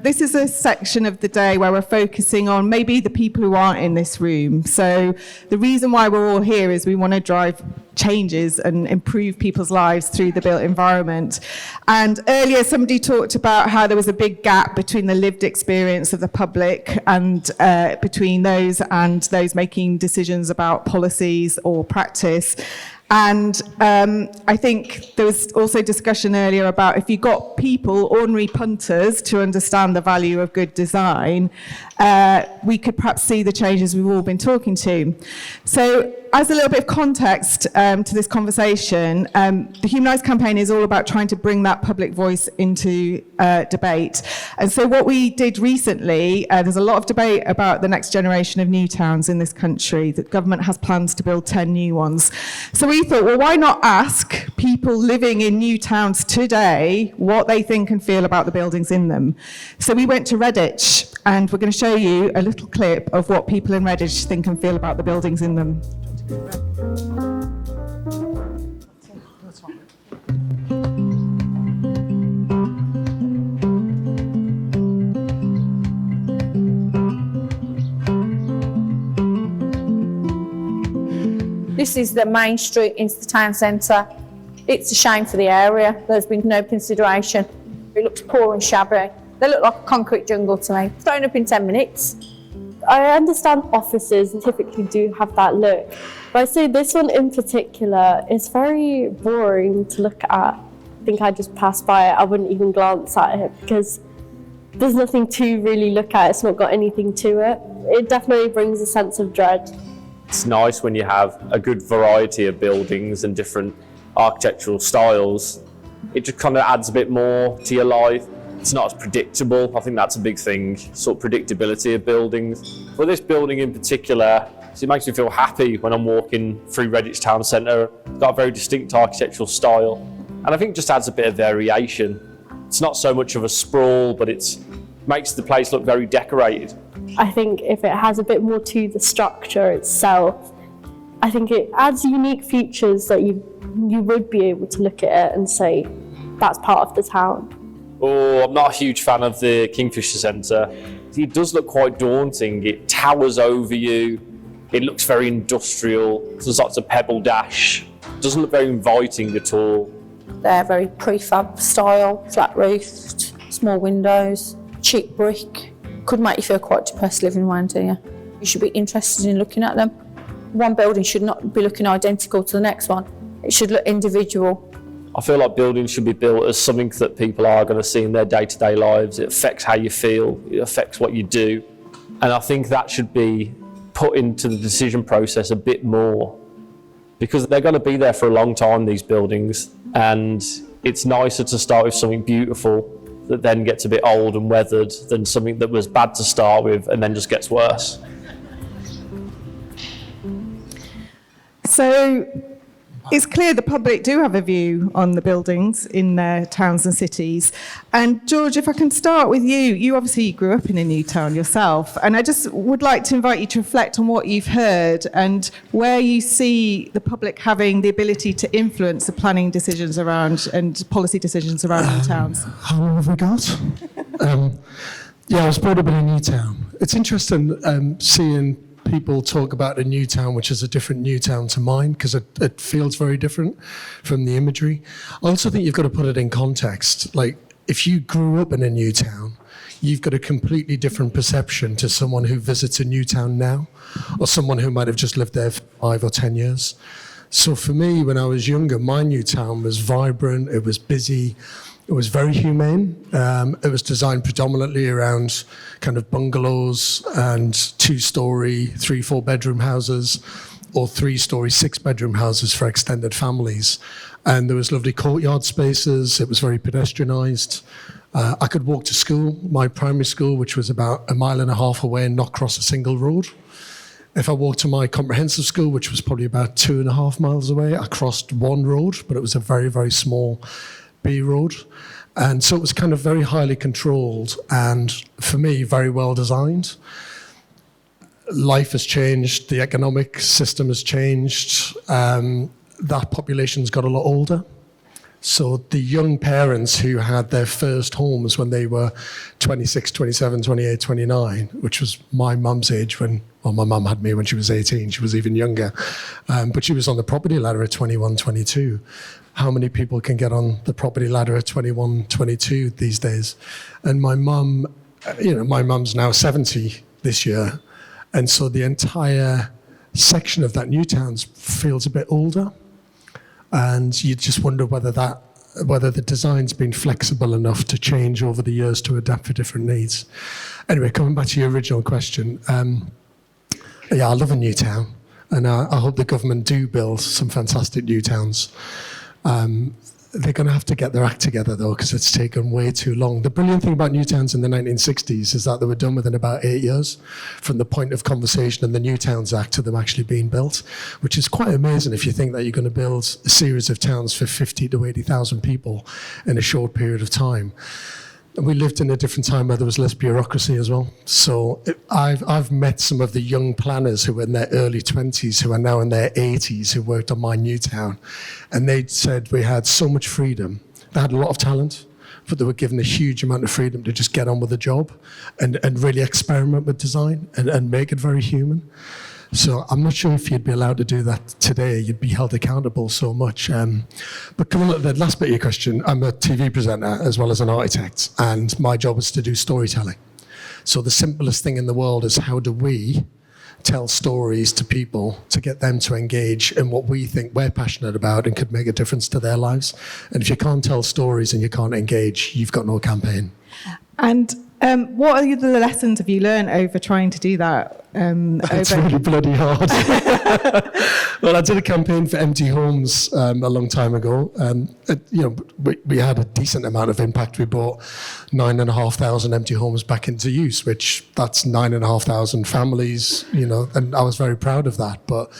This is a section of the day where we're focusing on maybe the people who aren't in this room. So the reason why we're all here is we want to drive changes and improve people's lives through the built environment. And earlier somebody talked about how there was a big gap between the lived experience of the public and between those and those making decisions about policies or practice. And I think there was also discussion earlier about if you got people, ordinary punters, to understand the value of good design, we could perhaps see the changes we've all been talking to. So as a little bit of context to this conversation, the Human Rights Campaign is all about trying to bring that public voice into debate. And so what we did recently, there's a lot of debate about the next generation of new towns in this country. The government has plans to build 10 new ones. So we thought, well, why not ask people living in new towns today what they think and feel about the buildings in them? So we went to Redditch, and we're going to show you a little clip of what people in Redditch think and feel about the buildings in them. This is the main street into the town centre. It's a shame for the area. There's been no consideration. It looks poor and shabby. They look like a concrete jungle to me. Thrown up in 10 minutes. I understand offices typically do have that look, but I say this one in particular is very boring to look at. I think I just pass by it. I wouldn't even glance at it because there's nothing to really look at. It's not got anything to it. It definitely brings a sense of dread. It's nice when you have a good variety of buildings and different architectural styles. It just kind of adds a bit more to your life. It's not as predictable. I think that's a big thing, sort of predictability of buildings. For this building in particular, it makes me feel happy when I'm walking through Redditch Town Centre. It's got a very distinct architectural style, and I think it just adds a bit of variation. It's not so much of a sprawl, but it makes the place look very decorated. I think if it has a bit more to the structure itself, I think it adds unique features that you would be able to look at it and say, that's part of the town. Oh, I'm not a huge fan of the Kingfisher Centre. It does look quite daunting. It towers over you. It looks very industrial. There's lots of pebble dash. It doesn't look very inviting at all. They're very prefab style, flat roofed, small windows, cheap brick. Could make you feel quite depressed living around here. You should be interested in looking at them. One building should not be looking identical to the next one. It should look individual. I feel like buildings should be built as something that people are going to see in their day-to-day lives. It affects how you feel, it affects what you do. And I think that should be put into the decision process a bit more, because they're going to be there for a long time, these buildings. And it's nicer to start with something beautiful that then gets a bit old and weathered than something that was bad to start with and then just gets worse. So it's clear the public do have a view on the buildings in their towns and cities. And George, if I can start with you, you obviously grew up in a new town yourself, and I just would like to invite you to reflect on what you've heard and where you see the public having the ability to influence the planning decisions around and policy decisions around new towns. How long have we got? Yeah, I was brought up in a new town. It's interesting seeing people talk about a new town, which is a different new town to mine, because it feels very different from the imagery. I also think you've got to put it in context. Like, if you grew up in a new town, you've got a completely different perception to someone who visits a new town now, or someone who might have just lived there for 5 or 10 years. So for me, when I was younger, my new town was vibrant, it was busy, it was very humane. It was designed predominantly around kind of bungalows and 2-story, 3, 4-bedroom houses, or 3-story, 6-bedroom houses for extended families. And there was lovely courtyard spaces. It was very pedestrianised. I could walk to school, my primary school, which was about 1.5 miles away, and not cross a single road. If I walked to my comprehensive school, which was probably about 2.5 miles away, I crossed one road, but it was a very, very small B road. And so it was kind of very highly controlled and, for me, very well designed. Life has changed, the economic system has changed, that population's got a lot older. So the young parents who had their first homes when they were 26, 27, 28, 29, which was my mum's age when, well, my mum had me when she was 18, she was even younger, but she was on the property ladder at 21, 22. How many people can get on the property ladder at 21, 22 these days? And my mum, my mum's now 70 this year, and so the entire section of that new town feels a bit older. And you just wonder whether the design's been flexible enough to change over the years to adapt for different needs. Anyway, coming back to your original question, I love a new town, and I hope the government do build some fantastic new towns. They're going to have to get their act together, though, because it's taken way too long. The brilliant thing about new towns in the 1960s is that they were done within about 8 years from the point of conversation in the New Towns Act to them actually being built, which is quite amazing if you think that you're going to build a series of towns for 50 to 80,000 people in a short period of time. And we lived in a different time where there was less bureaucracy as well. So I've met some of the young planners who were in their early 20s, who are now in their 80s, who worked on my new town. And they said we had so much freedom. They had a lot of talent, but they were given a huge amount of freedom to just get on with the job and really experiment with design and make it very human. So I'm not sure if you'd be allowed to do that today. You'd be held accountable so much. But coming on to the last bit of your question, I'm a TV presenter as well as an architect, and my job is to do storytelling. So the simplest thing in the world is, how do we tell stories to people to get them to engage in what we think we're passionate about and could make a difference to their lives? And if you can't tell stories and you can't engage, you've got no campaign. And what are the lessons have you learned over trying to do that? It's really bloody hard. Well, I did a campaign for empty homes a long time ago. We had a decent amount of impact. We brought 9,500 empty homes back into use, which that's 9,500 families, and I was very proud of that. But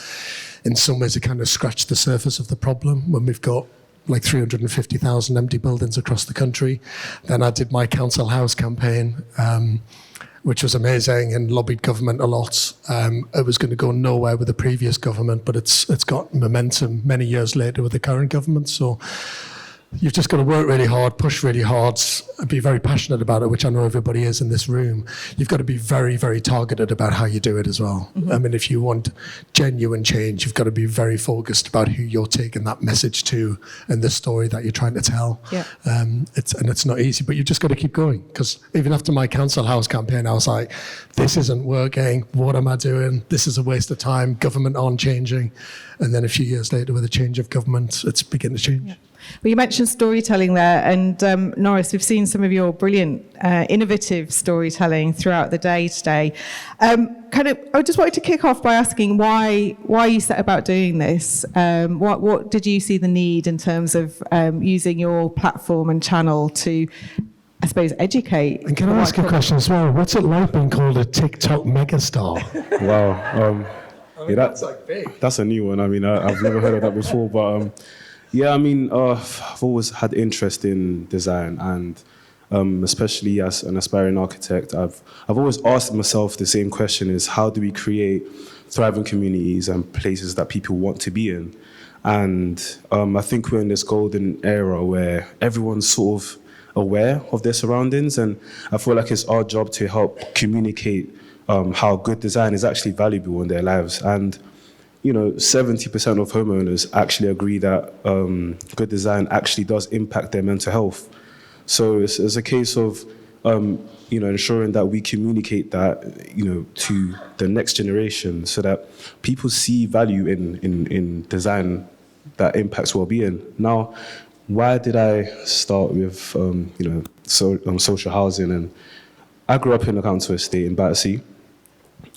in some ways, it kind of scratched the surface of the problem when we've got like 350,000 empty buildings across the country. Then I did my council house campaign, which was amazing and lobbied government a lot. It was going to go nowhere with the previous government, but it's got momentum many years later with the current government. So you've just got to work really hard, push really hard, and be very passionate about it, which I know everybody is in this room. You've got to be very, very targeted about how you do it as well. Mm-hmm. I mean, if you want genuine change, you've got to be very focused about who you're taking that message to and the story that you're trying to tell. Yeah. It's not easy, but you've just got to keep going. Because even after my council house campaign, I was like, this isn't working. What am I doing? This is a waste of time. Government aren't changing. And then a few years later, with a change of government, it's beginning to change. Yeah. Well, you mentioned storytelling there, and Noris, we've seen some of your brilliant, innovative storytelling throughout the day today. I just wanted to kick off by asking why you set about doing this. What did you see the need in terms of using your platform and channel to, I suppose, educate? And can I ask a question as well? What's it like being called a TikTok megastar? Wow. That's like big. That's a new one. I mean, I've never heard of that before, but. Yeah, I mean, I've always had interest in design, and especially as an aspiring architect, I've always asked myself the same question: is how do we create thriving communities and places that people want to be in? And I think we're in this golden era where everyone's sort of aware of their surroundings, and I feel like it's our job to help communicate how good design is actually valuable in their lives. And 70% of homeowners actually agree that good design actually does impact their mental health. So it's a case of, ensuring that we communicate that, to the next generation so that people see value in design that impacts well-being. Now, why did I start with, social housing? And I grew up in a council estate in Battersea,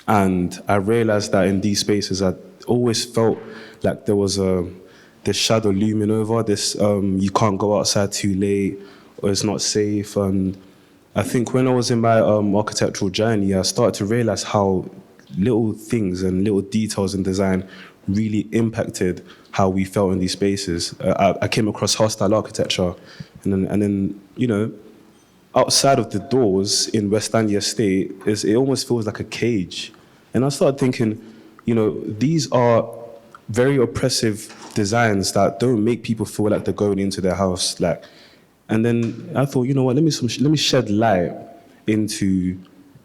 and I realized that in these spaces, I always felt like there was this shadow looming over this. You can't go outside too late, or it's not safe. And I think when I was in my architectural journey, I started to realize how little things and little details in design really impacted how we felt in these spaces. I came across hostile architecture, and then outside of the doors in West Stanley Estate, it almost feels like a cage. And I started thinking, these are very oppressive designs that don't make people feel like they're going into their house. And then I thought, you know what, let me shed light into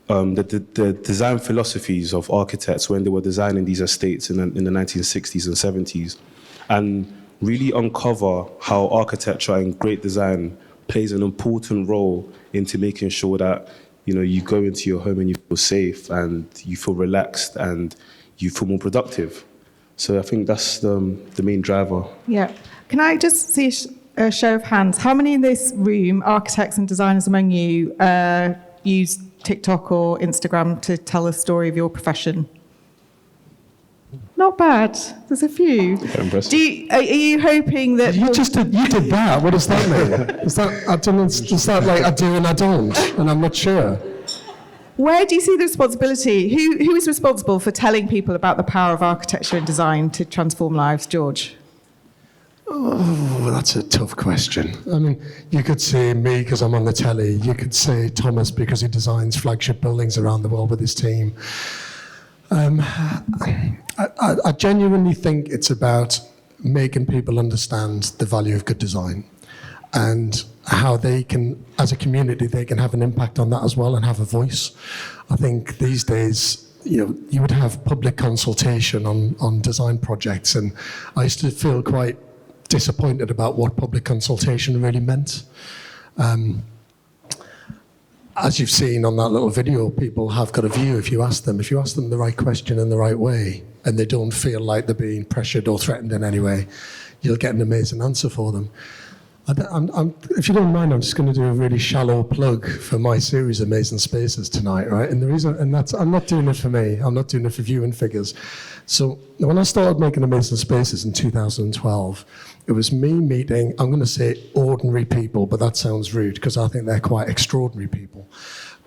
the design philosophies of architects when they were designing these estates in the 1960s and 70s, and really uncover how architecture and great design plays an important role into making sure that, you know, you go into your home and you feel safe and you feel relaxed and you feel more productive. So I think that's the main driver. Yeah. Can I just see a show of hands? How many in this room, architects and designers among you, use TikTok or Instagram to tell the story of your profession? Not bad. There's a few. Impressive. Are you hoping that... You did that. What does that mean? Is that like I do and I don't, and I'm not sure? Where do you see the responsibility? Who is responsible for telling people about the power of architecture and design to transform lives? George? Oh, that's a tough question. I mean, you could say me because I'm on the telly. You could say Thomas because he designs flagship buildings around the world with his team. I genuinely think it's about making people understand the value of good design and how they can, as a community, they can have an impact on that as well and have a voice. I think these days, you know, you would have public consultation on design projects, and I used to feel quite disappointed about what public consultation really meant. As you've seen on that little video, people have got a view if you ask them the right question in the right way, and they don't feel like they're being pressured or threatened in any way, you'll get an amazing answer for them. If you don't mind, I'm just going to do a really shallow plug for my series, Amazing Spaces, tonight, right? And the reason, I'm not doing it for me, I'm not doing it for viewing figures. So when I started making Amazing Spaces in 2012, it was me meeting, I'm going to say ordinary people, but that sounds rude because I think they're quite extraordinary people.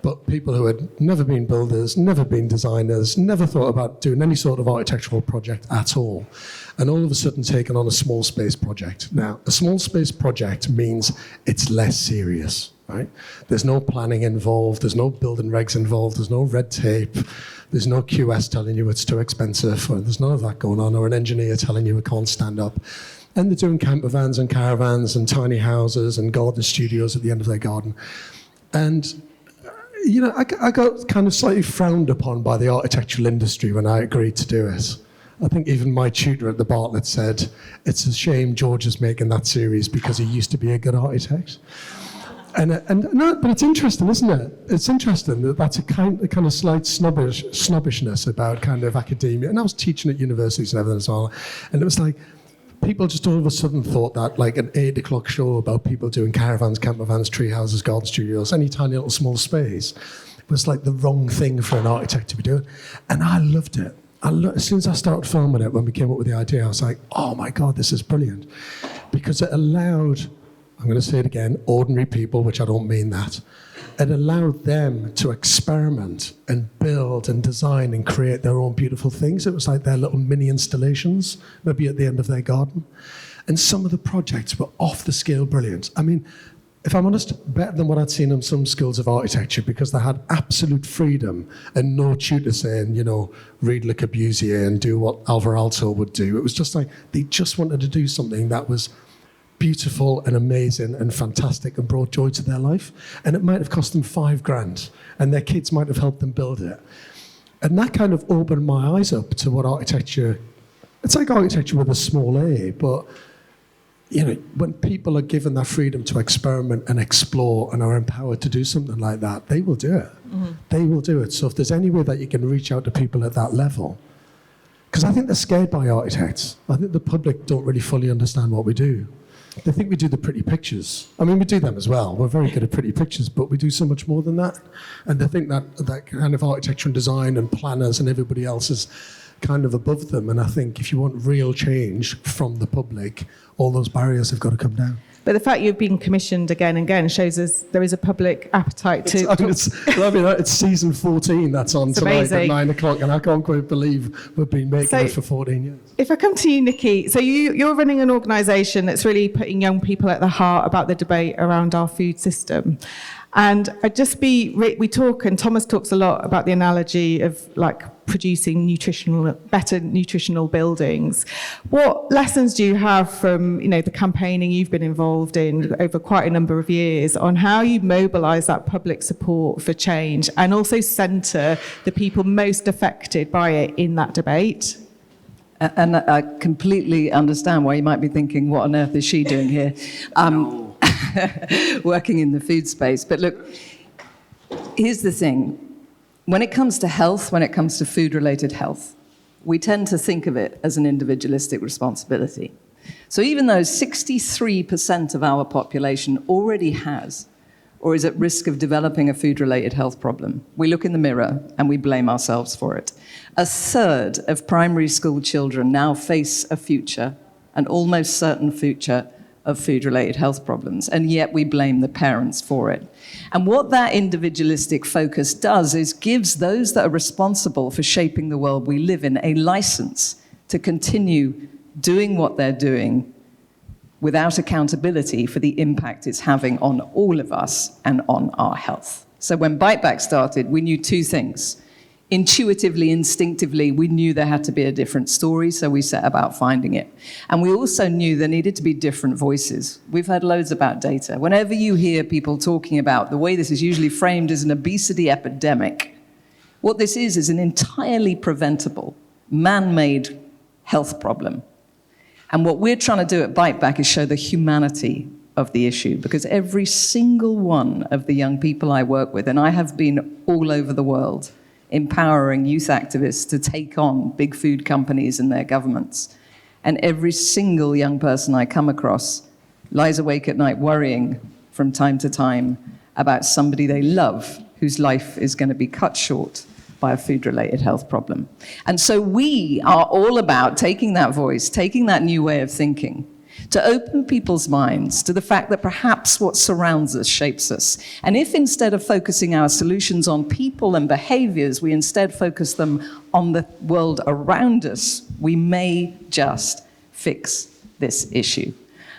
But people who had never been builders, never been designers, never thought about doing any sort of architectural project at all. And all of a sudden taken on a small space project. Now, a small space project means it's less serious, right? There's no planning involved, there's no building regs involved, there's no red tape, there's no QS telling you it's too expensive, or there's none of that going on, or an engineer telling you it can't stand up. And they're doing camper vans and caravans and tiny houses and garden studios at the end of their garden. And you know, I got kind of slightly frowned upon by the architectural industry when I agreed to do it. I think even my tutor at the Bartlett said, it's a shame George is making that series because he used to be a good architect. No, but it's interesting, isn't it? It's interesting that that's a kind of slight snobbishness about kind of academia. And I was teaching at universities and everything as well. And it was like, people just all of a sudden thought that like an 8 o'clock show about people doing caravans, camper vans, tree houses, garden studios, any tiny little small space was like the wrong thing for an architect to be doing. And I loved it. As soon as I started filming it, when we came up with the idea, I was like, oh my God, this is brilliant. Because it allowed, I'm going to say it again, ordinary people, which I don't mean that, it allowed them to experiment and build and design and create their own beautiful things. It was like their little mini installations, maybe at the end of their garden. And some of the projects were off the scale brilliant. I mean, if I'm honest, better than what I'd seen in some schools of architecture, because they had absolute freedom and no tutor saying, you know, read Le Corbusier and do what Alvar Aalto would do. It was just like, they just wanted to do something that was beautiful and amazing and fantastic and brought joy to their life. And it might have cost them $5,000 and their kids might have helped them build it. And that kind of opened my eyes up to what architecture, it's like architecture with a small a, but you know, when people are given that freedom to experiment and explore and are empowered to do something like that, they will do it. Mm-hmm. They will do it. So if there's any way that you can reach out to people at that level, because I think they're scared by architects. I think the public don't really fully understand what we do. They think we do the pretty pictures. I mean, we do them as well. We're very good at pretty pictures, but we do so much more than that. And they think that kind of architecture and design and planners and everybody else is kind of above them. And I think if you want real change from the public, all those barriers have got to come down. But the fact you've been commissioned again and again shows us there is a public appetite to... It's season 14 that's on tonight amazing. At 9 o'clock, and I can't quite believe we've been making it for 14 years. If I come to you, Nicki, so you're running an organisation that's really putting young people at the heart about the debate around our food system. And we talk, and Thomas talks a lot about the analogy of like producing better nutritional buildings. What lessons do you have from, the campaigning you've been involved in over quite a number of years on how you mobilise that public support for change and also centre the people most affected by it in that debate? And I completely understand why you might be thinking, what on earth is she doing here? Working in the food space. But look, here's the thing. When it comes to health, when it comes to food-related health, we tend to think of it as an individualistic responsibility. So even though 63% of our population already has or is at risk of developing a food-related health problem, we look in the mirror and we blame ourselves for it. A third of primary school children now face a future, an almost certain future, of food-related health problems, and yet we blame the parents for it. And what that individualistic focus does is gives those that are responsible for shaping the world we live in a license to continue doing what they're doing without accountability for the impact it's having on all of us and on our health. So when Bite Back started, we knew two things. Intuitively, instinctively, we knew there had to be a different story, so we set about finding it. And we also knew there needed to be different voices. We've heard loads about data. Whenever you hear people talking about the way this is usually framed as an obesity epidemic, what this is an entirely preventable, man-made health problem. And what we're trying to do at Bite Back is show the humanity of the issue, because every single one of the young people I work with, and I have been all over the world, empowering youth activists to take on big food companies and their governments. And every single young person I come across lies awake at night worrying from time to time about somebody they love whose life is going to be cut short by a food-related health problem. And so we are all about taking that voice, taking that new way of thinking, to open people's minds to the fact that perhaps what surrounds us shapes us. And if instead of focusing our solutions on people and behaviors, we instead focus them on the world around us, we may just fix this issue.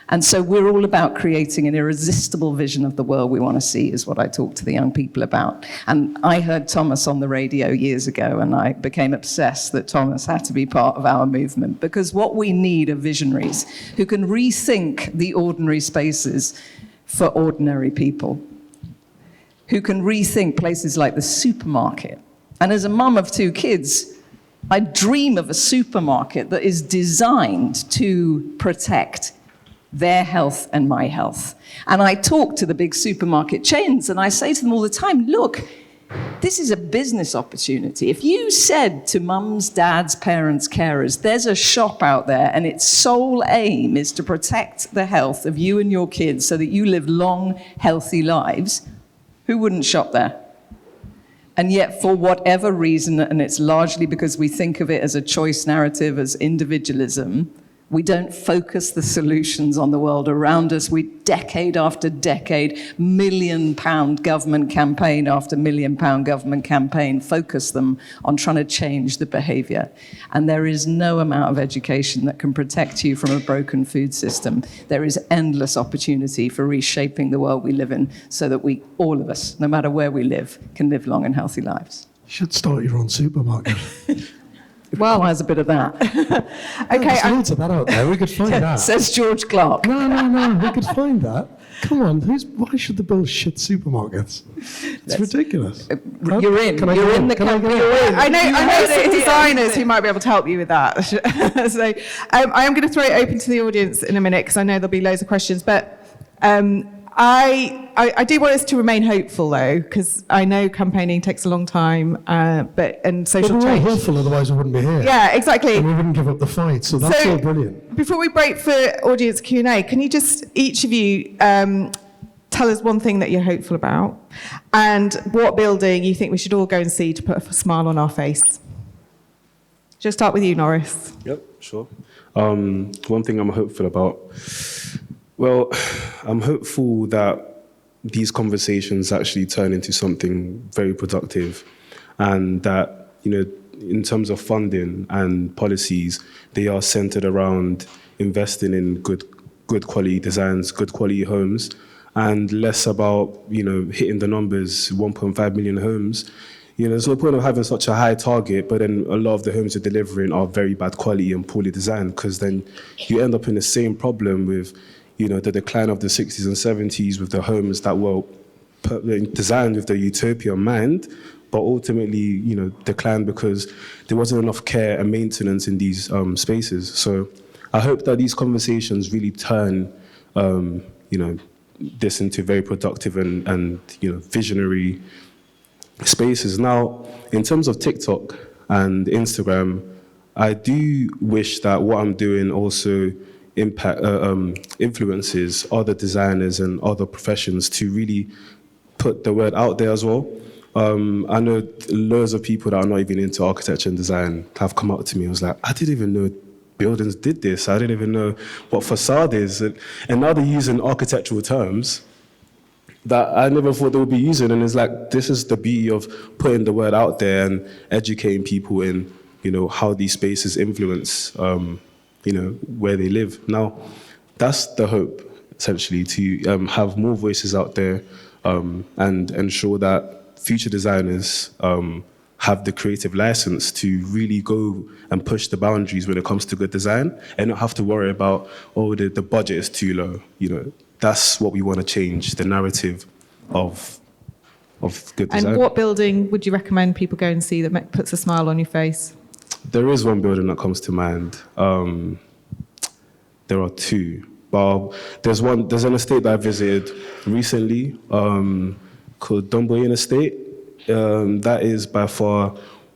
And so we're all about creating an irresistible vision of the world we want to see, is what I talk to the young people about. And I heard Thomas on the radio years ago, and I became obsessed that Thomas had to be part of our movement, because what we need are visionaries who can rethink the ordinary spaces for ordinary people, who can rethink places like the supermarket. And as a mum of 2 kids, I dream of a supermarket that is designed to protect their health and my health. And I talk to the big supermarket chains and I say to them all the time, look, this is a business opportunity. If you said to mums, dads, parents, carers, there's a shop out there and its sole aim is to protect the health of you and your kids so that you live long, healthy lives, who wouldn't shop there? And yet, for whatever reason, and it's largely because we think of it as a choice narrative, as individualism, we don't focus the solutions on the world around us. We, decade after decade, £1 million government campaign after £1 million government campaign, focus them on trying to change the behavior. And there is no amount of education that can protect you from a broken food system. There is endless opportunity for reshaping the world we live in so that we, all of us, no matter where we live, can live long and healthy lives. You should start your own supermarket. It requires a bit of that. Okay, There's loads of that out there. We could find that. Says George Clarke. No. We could find that. Come on. Why should they build shit supermarkets? It's ridiculous. You're in. You're in the company. I know some designers who might be able to help you with that. So I am going to throw it open to the audience in a minute because I know there'll be loads of questions. But I do want us to remain hopeful, though, because I know campaigning takes a long time, and social we're all change. hopeful, otherwise we wouldn't be here. Yeah, exactly. And we wouldn't give up the fight, so that's all brilliant. Before we break for audience Q&A, can you just, each of you, tell us one thing that you're hopeful about, and what building you think we should all go and see to put a smile on our face? Just start with you, Noris. Yep, sure. One thing I'm hopeful about, well, I'm hopeful that these conversations actually turn into something very productive, and that, in terms of funding and policies, they are centered around investing in good quality designs, good quality homes, and less about, hitting the numbers, 1.5 million homes. You know, there's no point of having such a high target, but then a lot of the homes you're delivering are very bad quality and poorly designed, because then you end up in the same problem with, you know, the decline of the 60s and 70s with the homes that were designed with the utopia in mind, but ultimately, you know, declined because there wasn't enough care and maintenance in these spaces. So I hope that these conversations really turn, you know, this into very productive and you know, visionary spaces. Now, in terms of TikTok and Instagram, I do wish that what I'm doing also influences other designers and other professions to really put the word out there as well. I know loads of people that are not even into architecture and design have come up to me and was like, I didn't even know buildings did this. I didn't even know what facade is. And now they're using architectural terms that I never thought they would be using. And it's like, this is the beauty of putting the word out there and educating people in, you know, how these spaces influence, you know, where they live. Now, that's the hope, essentially, to have more voices out there and ensure that future designers have the creative license to really go and push the boundaries when it comes to good design and not have to worry about, oh, the budget is too low. You know, that's what we want to change, the narrative of good design. And what building would you recommend people go and see that puts a smile on your face? There is one building that comes to mind. There are two. But there's an estate that I visited recently called Dumboyan Estate. That is by far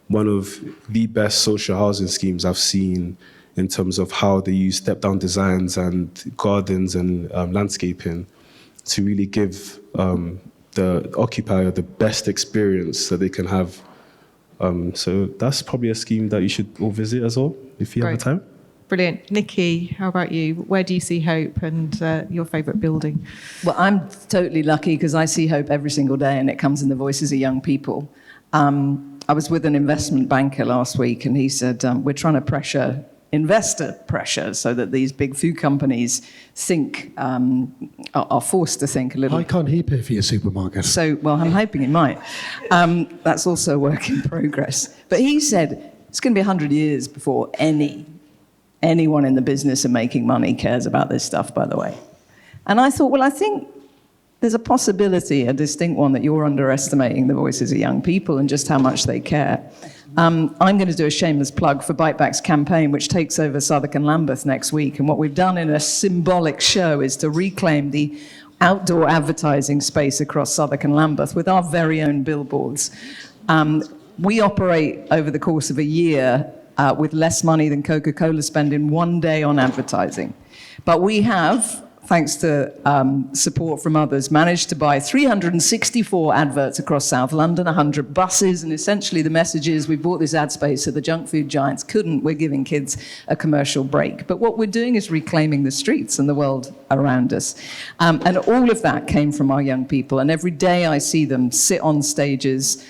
one of the best social housing schemes I've seen in terms of how they use step-down designs and gardens and landscaping to really give the occupier the best experience that they can have. So that's probably a scheme that you should all visit as well, if you have the time. Brilliant. Nicki, how about you? Where do you see hope and your favourite building? Well, I'm totally lucky because I see hope every single day, and it comes in the voices of young people. I was with an investment banker last week, and he said, we're trying to investor pressure so that these big food companies think, are forced to think a little. Why can't he pay for your supermarket? So, well, I'm hoping he might. That's also a work in progress. But he said it's going to be 100 years before anyone in the business of making money cares about this stuff, by the way. And I thought, well, I think there's a possibility, a distinct one, that you're underestimating the voices of young people and just how much they care. I'm going to do a shameless plug for Bite Back's campaign, which takes over Southwark and Lambeth next week. And what we've done in a symbolic show is to reclaim the outdoor advertising space across Southwark and Lambeth with our very own billboards. We operate over the course of a year with less money than Coca-Cola spend in one day on advertising. But we have, thanks to support from others, managed to buy 364 adverts across South London, 100 buses, and essentially the message is we bought this ad space so the junk food giants couldn't. We're giving kids a commercial break. But what we're doing is reclaiming the streets and the world around us. And all of that came from our young people. And every day I see them sit on stages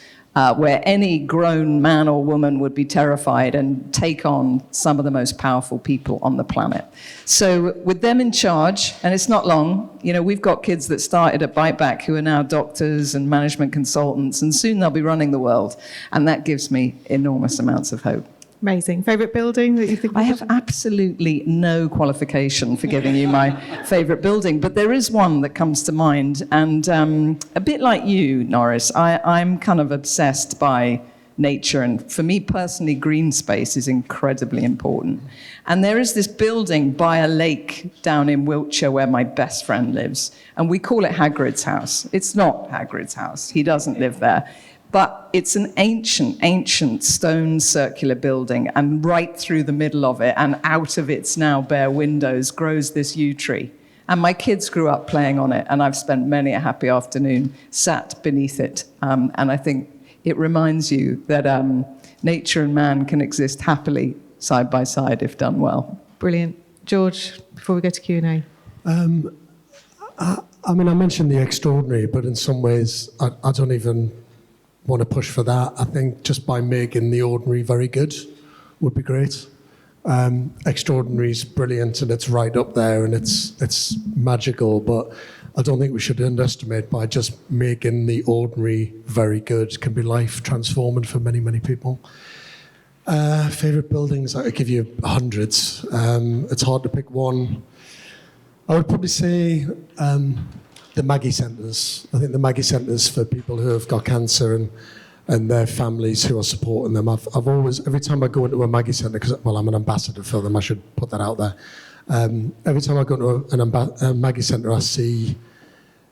where any grown man or woman would be terrified and take on some of the most powerful people on the planet. So with them in charge, and it's not long, you know, we've got kids that started at Bite Back who are now doctors and management consultants, and soon they'll be running the world. And that gives me enormous amounts of hope. Amazing. Favourite building that you think? I have absolutely no qualification for giving you my favourite building, but there is one that comes to mind. And a bit like you, Noris, I'm kind of obsessed by nature. And for me personally, green space is incredibly important. And there is this building by a lake down in Wiltshire where my best friend lives. And we call it Hagrid's house. It's not Hagrid's house. He doesn't live there. But it's an ancient stone circular building, and right through the middle of it and out of its now bare windows grows this yew tree. And my kids grew up playing on it, and I've spent many a happy afternoon sat beneath it. And I think it reminds you that nature and man can exist happily side by side if done well. Brilliant. George, before we go to Q&A. I mean, I mentioned the extraordinary, but in some ways, I don't even want to push for that. I think just by making the ordinary very good would be great. Extraordinary is brilliant and it's right up there and it's magical, but I don't think we should underestimate by just making the ordinary very good can be life transforming for many, many people. Favourite buildings, I could give you hundreds. It's hard to pick one. I would probably say the Maggie Centres. I think the Maggie Centres for people who have got cancer and their families who are supporting them. I've always, every time I go into a Maggie Centre, because, well, I'm an ambassador for them, I should put that out there. Every time I go to a Maggie Centre, I see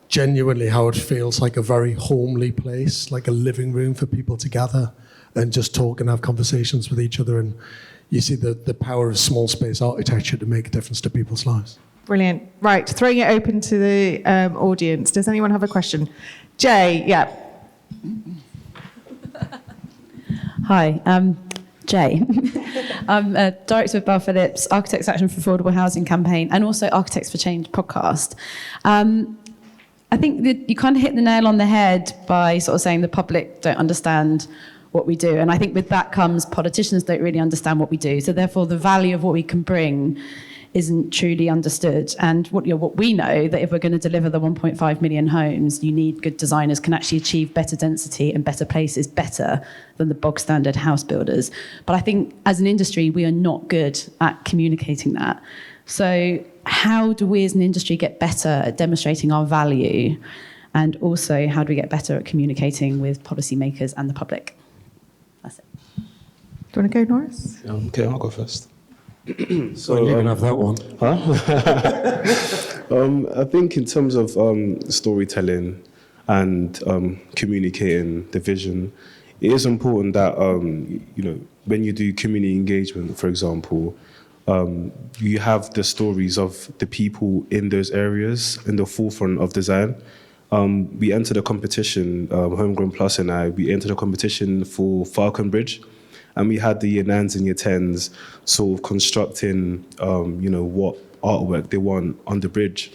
genuinely how it feels like a very homely place, like a living room for people to gather and just talk and have conversations with each other. And you see the power of small space architecture to make a difference to people's lives. Brilliant. Right, throwing it open to the audience. Does anyone have a question? Jay, yeah. Hi, I'm Jay. I'm a director of Bell Phillips, Architects Action for Affordable Housing campaign, and also Architects for Change podcast. I think that you kind of hit the nail on the head by sort of saying the public don't understand what we do. And I think with that comes politicians don't really understand what we do. So therefore, the value of what we can bring isn't truly understood. And what we know, that if we're going to deliver the 1.5 million homes, you need good designers can actually achieve better density and better places better than the bog standard house builders. But I think as an industry, we are not good at communicating that. So how do we as an industry get better at demonstrating our value? And also, how do we get better at communicating with policymakers and the public? That's it. Do you want to go, Noris? Okay, I'll go first. So you can have that one. I think in terms of storytelling and communicating the vision, it is important that when you do community engagement, for example, you have the stories of the people in those areas in the forefront of design. We entered a competition, Homegrown Plus and I, we entered a competition for Falcon Bridge. And we had the year 9s and year 10s sort of constructing, what artwork they want on the bridge.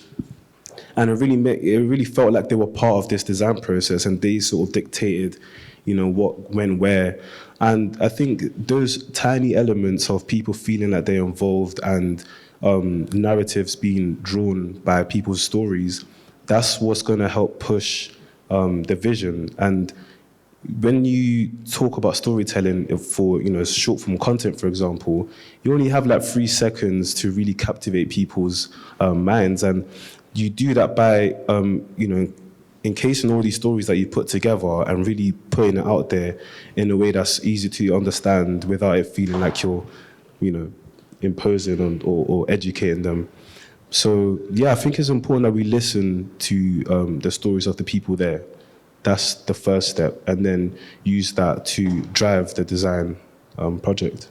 And it really felt like they were part of this design process, and they sort of dictated, what went where. And I think those tiny elements of people feeling like they're involved and narratives being drawn by people's stories, that's what's going to help push the vision. And when you talk about storytelling for short form content, for example, you only have like 3 seconds to really captivate people's minds, and you do that by encasing all these stories that you put together and really putting it out there in a way that's easy to understand without it feeling like you're imposing on or educating them. So yeah, I think it's important that we listen to the stories of the people there. That's the first step, and then use that to drive the design project.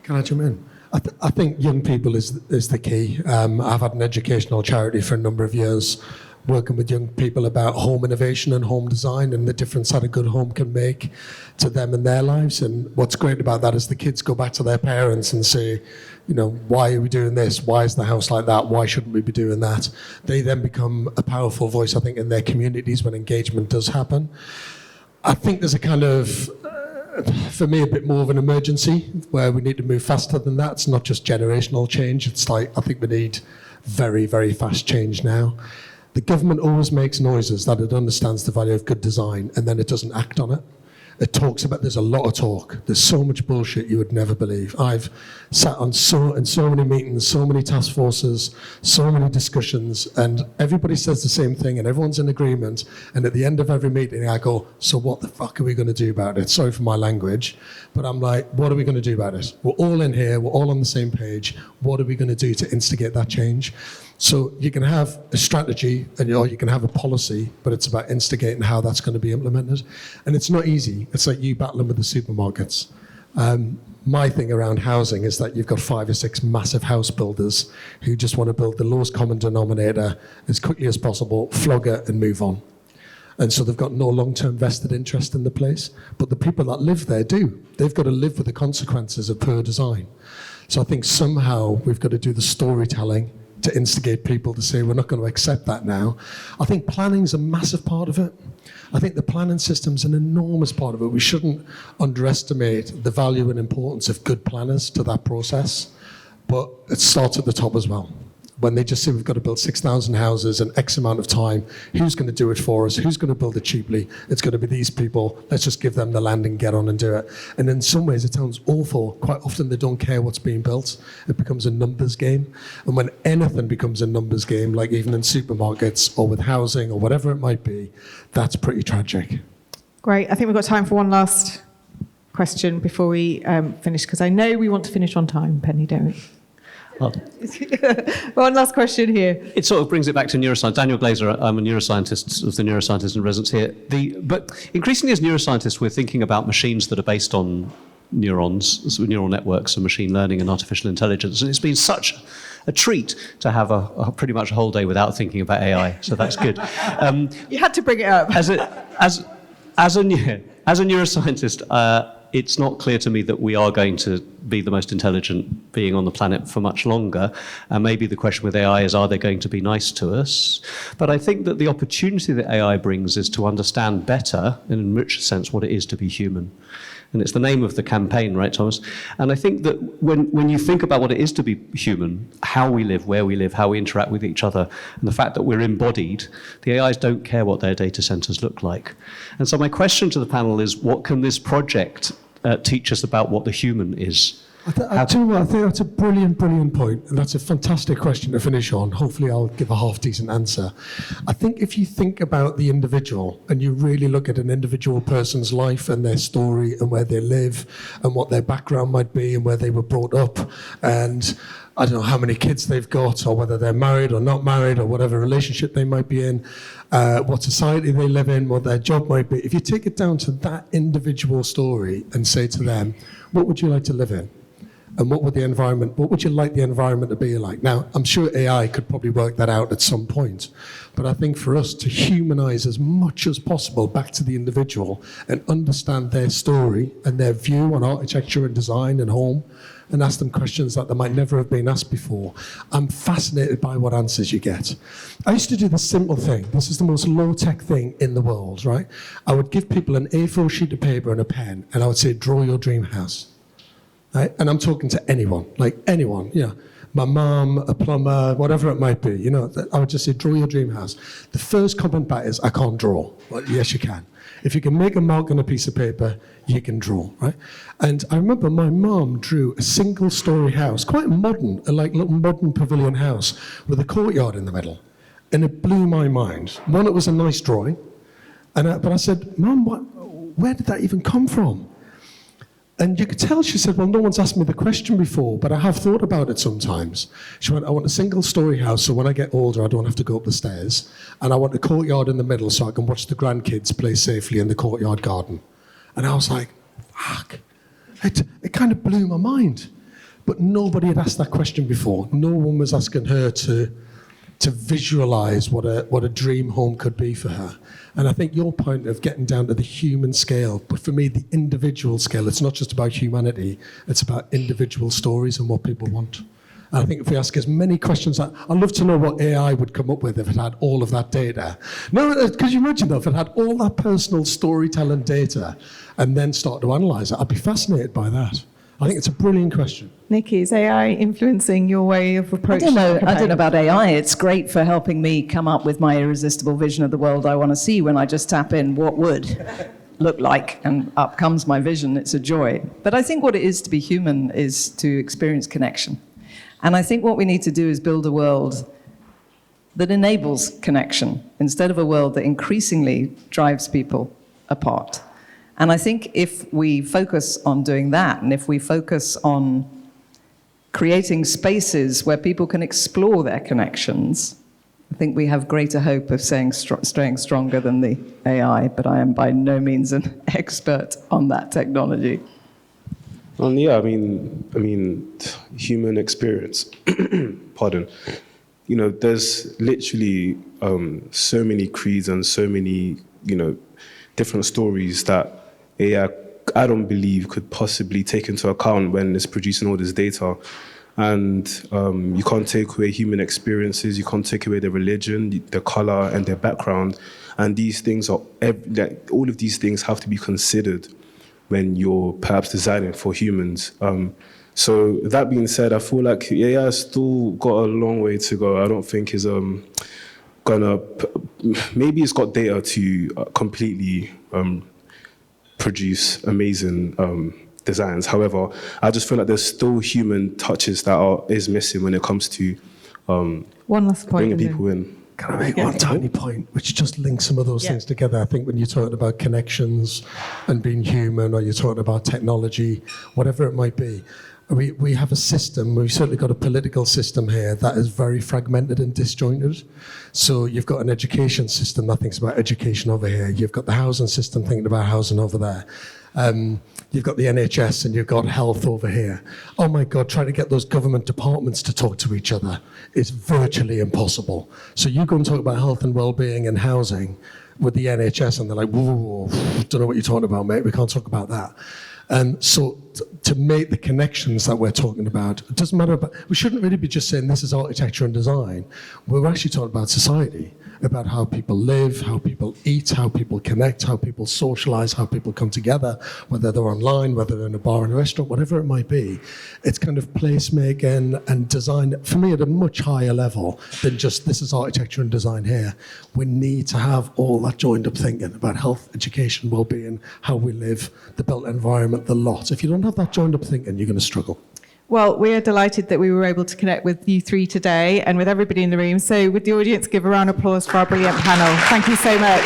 Can I jump in? I think young people is the key. I've had an educational charity for a number of years, working with young people about home innovation and home design and the difference that a good home can make to them in their lives. And what's great about that is the kids go back to their parents and say, why are we doing this? Why is the house like that? Why shouldn't we be doing that? They then become a powerful voice, I think, in their communities when engagement does happen. I think there's a kind of, for me, a bit more of an emergency where we need to move faster than that. It's not just generational change. It's like, I think we need very, very fast change now. The government always makes noises that it understands the value of good design, and then it doesn't act on it. It talks about, there's a lot of talk. There's so much bullshit you would never believe. I've sat on in so many meetings, so many task forces, so many discussions, and everybody says the same thing and everyone's in agreement. And at the end of every meeting, I go, so what the fuck are we going to do about it? Sorry for my language, but I'm like, what are we going to do about it? We're all in here. We're all on the same page. What are we going to do to instigate that change? So you can have a strategy and you can have a policy, but it's about instigating how that's going to be implemented. And it's not easy. It's like you battling with the supermarkets. My thing around housing is that you've got 5 or 6 massive house builders who just want to build the lowest common denominator as quickly as possible, flog it and move on. And so they've got no long-term vested interest in the place. But the people that live there do. They've got to live with the consequences of poor design. So I think somehow we've got to do the storytelling to instigate people to say, we're not going to accept that now. I think planning's a massive part of it. I think the planning system's an enormous part of it. We shouldn't underestimate the value and importance of good planners to that process, but it starts at the top as well. when they just say we've got to build 6,000 houses in X amount of time. Who's going to do it for us? Who's going to build it cheaply? It's going to be these people. Let's just give them the land and get on and do it. And in some ways, it sounds awful. Quite often, they don't care what's being built. It becomes a numbers game. And when anything becomes a numbers game, like even in supermarkets or with housing or whatever it might be, that's pretty tragic. Great. I think we've got time for one last question before we finish, because I know we want to finish on time, Penny, don't we? Well, one last question here. it sort of brings it back to neuroscience. Daniel Glazer, I'm a neuroscientist, was the neuroscientist in residence here. But increasingly as neuroscientists, we're thinking about machines that are based on neurons, so neural networks and machine learning and artificial intelligence. And it's been such a treat to have a pretty much a whole day without thinking about AI, so that's good. You had to bring it up. As a neuroscientist, it's not clear to me that we are going to be the most intelligent being on the planet for much longer. And maybe the question with AI is, are they going to be nice to us? But I think that the opportunity that AI brings is to understand better, in a richer sense, what it is to be human. And it's the name of the campaign, right, Thomas? And I think that when you think about what it is to be human, how we live, where we live, how we interact with each other, and the fact that we're embodied, the AIs don't care what their data centers look like. And so my question to the panel is, what can this project teach us about what the human is? I think that's a brilliant point, and that's a fantastic question to finish on. Hopefully I'll give a half-decent answer. I think if you think about the individual, and you really look at an individual person's life and their story and where they live and what their background might be and where they were brought up, and I don't know how many kids they've got, or whether they're married or not married, or whatever relationship they might be in, what society they live in, what their job might be. If you take it down to that individual story and say to them, what would you like to live in? And what would you like the environment to be like? Now, I'm sure AI could probably work that out at some point, but I think for us to humanize as much as possible back to the individual and understand their story and their view on architecture and design and home, and ask them questions that they might never have been asked before. I'm fascinated by what answers you get. I used to do this simple thing. This is the most low-tech thing in the world, right? I would give people an A4 sheet of paper and a pen, and I would say, draw your dream house. Right? And I'm talking to anyone, like anyone, my mom, a plumber, whatever it might be, I would just say, draw your dream house. The first comment back is, I can't draw. Well, yes, you can. If you can make a mark on a piece of paper, you can draw, right? And I remember my mom drew a single-story house, quite modern, a little modern pavilion house with a courtyard in the middle. And it blew my mind. One, it was a nice drawing. But I said, Mom, where did that even come from? And you could tell, she said, well, no one's asked me the question before, but I have thought about it sometimes. She went, I want a single-story house, so when I get older, I don't have to go up the stairs. And I want a courtyard in the middle so I can watch the grandkids play safely in the courtyard garden. And I was like, fuck. It kind of blew my mind. But nobody had asked that question before. No one was asking her to visualize what a dream home could be for her. And I think your point of getting down to the human scale, but for me, the individual scale, it's not just about humanity, it's about individual stories and what people want. And I think if we ask as many questions, I'd love to know what AI would come up with if it had all of that data. No, because you imagine though, if it had all that personal storytelling data and then start to analyze it, I'd be fascinated by that. I think it's a brilliant question. Nicki, is AI influencing your way of approaching I don't know about AI. It's great for helping me come up with my irresistible vision of the world I want to see when I just tap in what would look like, and up comes my vision. It's a joy. But I think what it is to be human is to experience connection. And I think what we need to do is build a world that enables connection instead of a world that increasingly drives people apart. And I think if we focus on doing that, and if we focus on creating spaces where people can explore their connections, I think we have greater hope of staying stronger than the AI, but I am by no means an expert on that technology. Yeah, I mean, human experience, pardon. There's literally so many creeds and so many, different stories that AI, I don't believe, could possibly take into account when it's producing all this data. And you can't take away human experiences, you can't take away their religion, their color, and their background. And these things all of these things have to be considered when you're perhaps designing for humans. So that being said, I feel like AI has still got a long way to go. I don't think it's maybe it's got data to completely produce amazing designs. However, I just feel like there's still human touches that is missing when it comes to one last point, bringing people in. Can I make one tiny point, which just links some of those things together? I think when you're talking about connections and being human, or you're talking about technology, whatever it might be, we have a system, we've certainly got a political system here that is very fragmented and disjointed. So you've got an education system that thinks about education over here. You've got the housing system thinking about housing over there. You've got the NHS and you've got health over here. Oh my God, trying to get those government departments to talk to each other is virtually impossible. So you go and talk about health and well-being and housing with the NHS and they're like, whoa, don't know what you're talking about, mate. We can't talk about that. So to make the connections that we're talking about, it doesn't matter about, we shouldn't really be just saying this is architecture and design. We're actually talking about society, about how people live, how people eat, how people connect, how people socialize, how people come together, whether they're online, whether they're in a bar and a restaurant, whatever it might be. It's kind of placemaking and design, for me, at a much higher level than just this is architecture and design here. We need to have all that joined up thinking about health, education, well-being, how we live, the built environment, the lot. If you don't have that joined up thinking, you're going to struggle. Well, we are delighted that we were able to connect with you three today and with everybody in the room. So would the audience give a round of applause for our brilliant panel? Thank you so much.